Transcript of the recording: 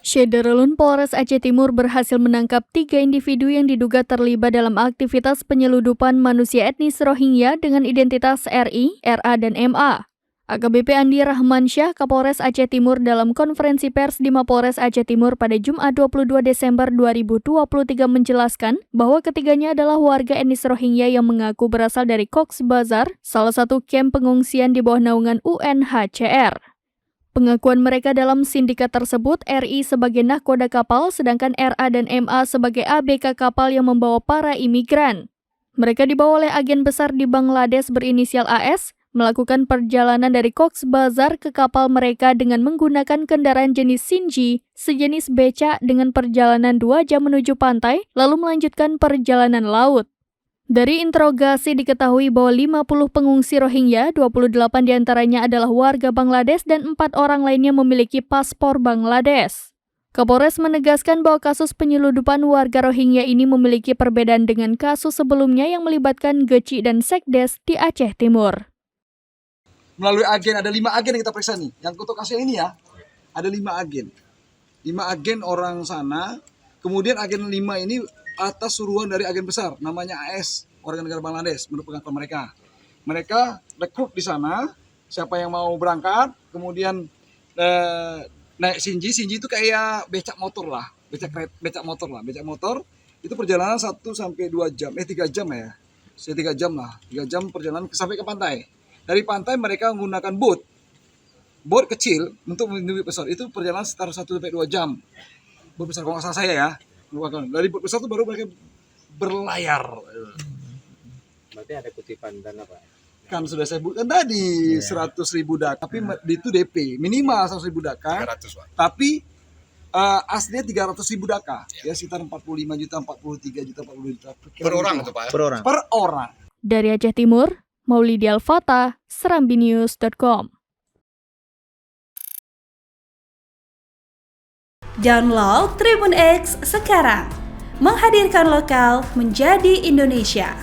Syederalun Polres Aceh Timur berhasil menangkap 3 individu yang diduga terlibat dalam aktivitas penyeludupan manusia etnis Rohingya dengan identitas RI, RA, dan MA. AKBP Andi Rahmansyah, Kapolres Aceh Timur dalam konferensi pers di Mapolres Aceh Timur pada Jumat 22 Desember 2023 menjelaskan bahwa ketiganya adalah warga etnis Rohingya yang mengaku berasal dari Cox's Bazar, salah satu kamp pengungsian di bawah naungan UNHCR. Pengakuan mereka dalam sindikat tersebut, RI sebagai nahkoda kapal, sedangkan RA dan MA sebagai ABK kapal yang membawa para imigran. Mereka dibawa oleh agen besar di Bangladesh berinisial AS, melakukan perjalanan dari Cox's Bazar ke kapal mereka dengan menggunakan kendaraan jenis Shinji, sejenis becak dengan perjalanan 2 jam menuju pantai, lalu melanjutkan perjalanan laut. Dari interogasi diketahui bahwa 50 pengungsi Rohingya, 28 diantaranya adalah warga Bangladesh dan 4 orang lainnya memiliki paspor Bangladesh. Kapolres menegaskan bahwa kasus penyeludupan warga Rohingya ini memiliki perbedaan dengan kasus sebelumnya yang melibatkan Geci dan Sekdes di Aceh Timur. Melalui agen, ada 5 agen yang kita periksa nih. Yang untuk kasus ini ya, ada 5 agen. 5 agen orang sana, kemudian agen 5 ini atas suruhan dari agen besar, namanya AS, warga negara Bangladesh, menurut pengakuan mereka. Mereka rekrut di sana, siapa yang mau berangkat, kemudian naik Shinji. Shinji itu kayak becak motor lah, becak motor, itu perjalanan 1 sampai 2 jam, 3 jam ya, 3 jam lah, 3 jam perjalanan sampai ke pantai. Dari pantai mereka menggunakan boat kecil untuk menuju pesawat, itu perjalanan sekitar 1 sampai 2 jam. Boat besar, kalau nggak salah saya ya. Dari boat besar itu baru mereka berlayar. Berarti ada kutipan dana Pak? Kan sudah saya sebutkan tadi, 100.000 daka, tapi itu DP, minimal 100.000 daka, 300, Pak. tapi aslinya 300.000 daka, ya sekitar 45 juta, 43 juta, 40 juta. Per orang itu Pak? Per orang. Dari Aceh Timur, Maulidi Alfata, serambinews.com. Download Tribun X sekarang, menghadirkan lokal menjadi Indonesia.